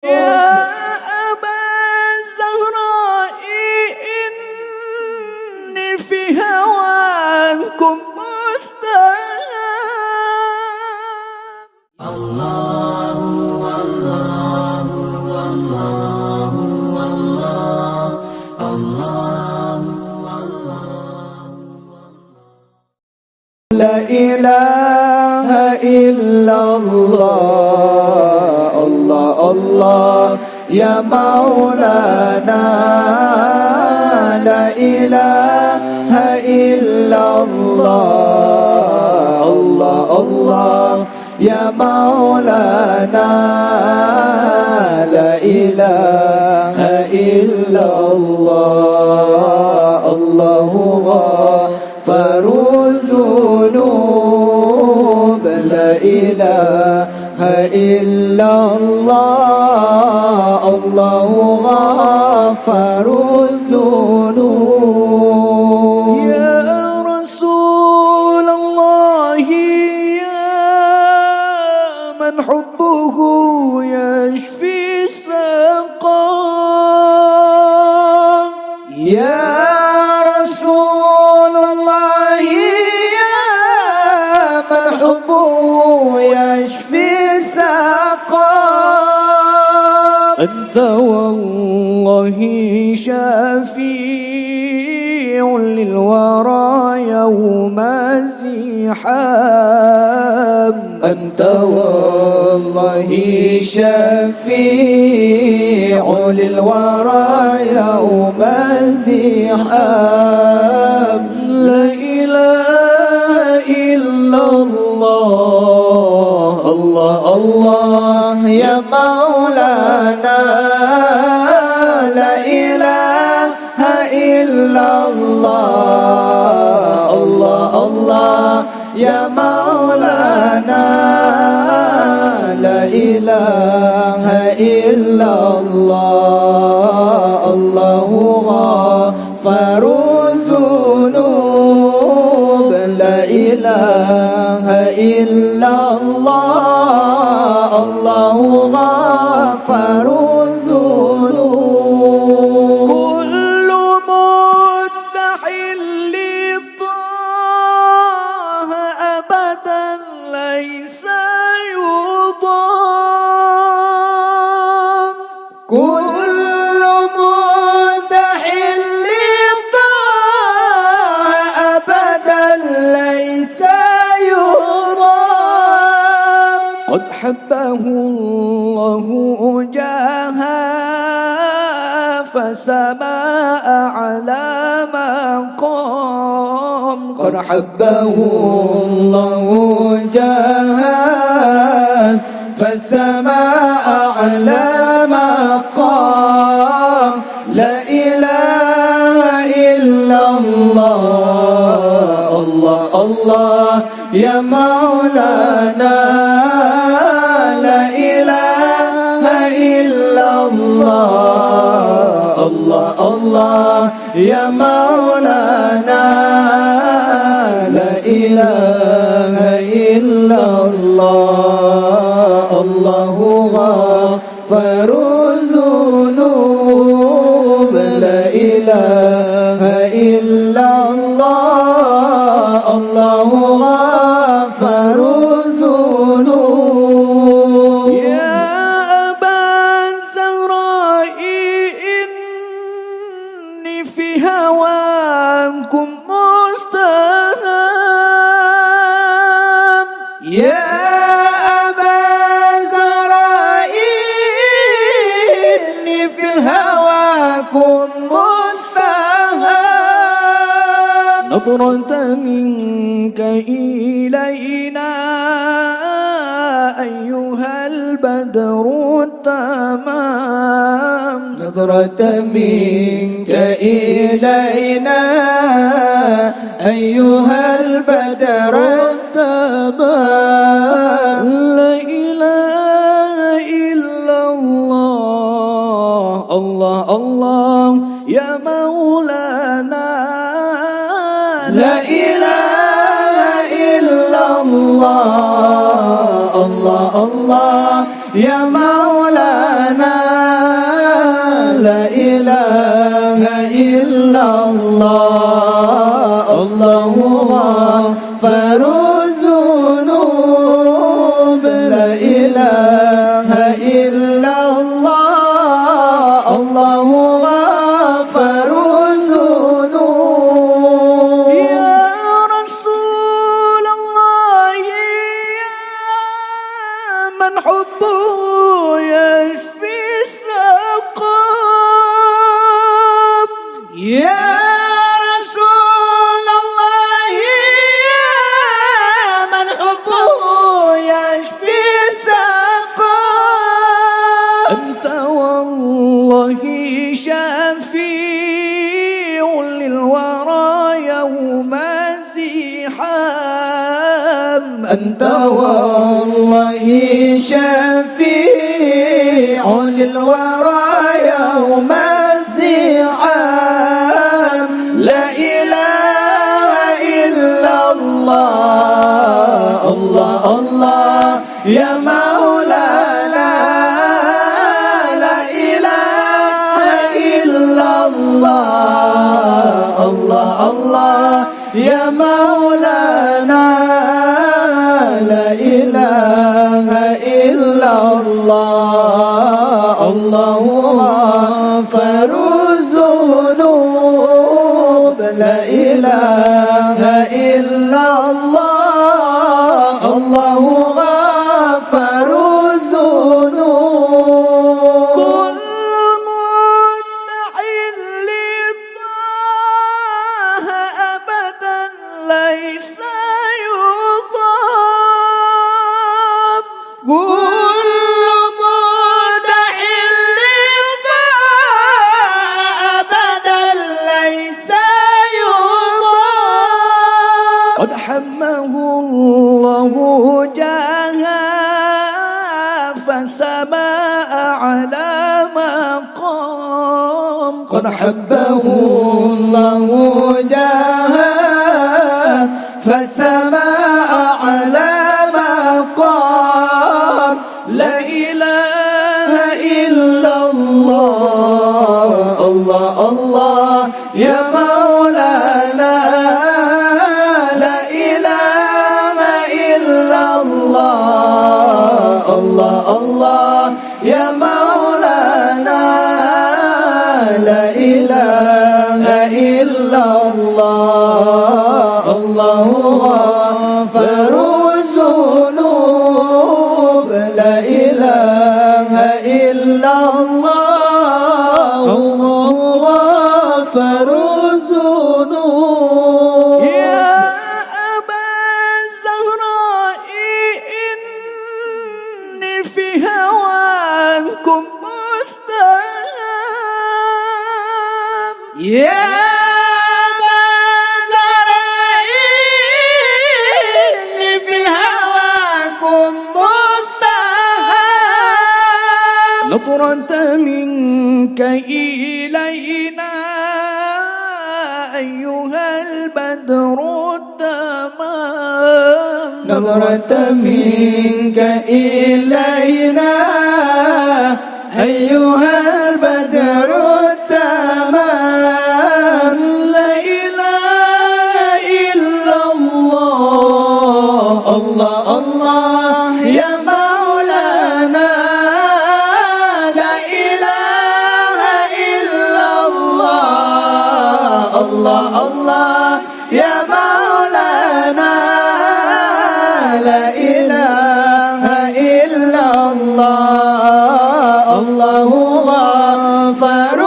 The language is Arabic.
يا أبا الزهراء إني في هواكم مستهام. الله الله الله الله الله. لا إله إلا الله الله الله يا مولانا. لا إله إلا الله الله الله يا مولانا. لا إله إلا الله الله غفر الذنوب. لا إله إلا الله الله غفر الذنوب. يا رسول الله يا من حبه يشفي السقام. يا رسول الله يا من حبه يشفي السقام. أنت والله شفيع للورى يوم الزحام. أنت والله شفيع للورى يوم الزحام. لا إله إلا الله الله الله يا مولانا. لا إله إلا الله الله الله يا مولانا. لا إله إلا الله الله غفر الذنوب. لا إله إلا الله الله غفر الذنوب. كل مدعي لطه أبدا ليس يضام. كل مدعي لطه أبدا ليس يضام. قد حبه الله جاها فسماء على مقام. قد حبه الله جاها فسماء على مقام. لا إله إلا الله الله الله يا مولانا. لا إله إلا الله الله الله يا مولانا. لا إله إلا الله الله غفر الذنوب. لا إله إلا الله الله غفر الذنوب. يا أبا الزهراء إني في هواكم مستهام. يا أبا الزهراء إني في هواكم مستهام. نظرة منك إلينا أيها البدر التمام. نظرة منك إلينا أيها البدر التمام. لا إله إلا الله الله الله يا مولانا. لا إله إلا الله الله الله يا مولانا. إله إلا الله الله غفر الذنوب لا إله إلا الله الله غفر الذنوب يا رسول الله يا من حبه يشفي السقام يا رسول الله يا من حبه يشفي السقام أنت والله شفيع للورى يوم الزحام أنت والله شفيع للورى يوم الزحام لا إله إلا الله الله الله يا مولانا لا إله إلا الله الله الله يا مولانا لا إله إلا الله الله غفر الذنوب لا إله إلا الله الله غفر الذنوب كل مدعي لله أبدا ليس يضام كل مدع للطاعة أبدا ليس يضام قد حمه الله جاها فسماء على مقام قد حبه الله جاها فالسماء على مقام لا إله إلا الله الله الله يا مولانا لا إله إلا الله الله الله يا مولانا لا إله إلا الله الله غفر الذنوب لا إله إلا الله الله غفر الذنوب يا أبا الزهراء إني في هواكم مستهام يا إني في هواكم مستهام نظرة منك إلينا أيها البدر التمام نظرة منك إلينا أيها البدر التمام لا إله إلا الله الله الله يا مولانا لا إله إلا الله الله الله يا مولانا لا إله إلا الله الله غفر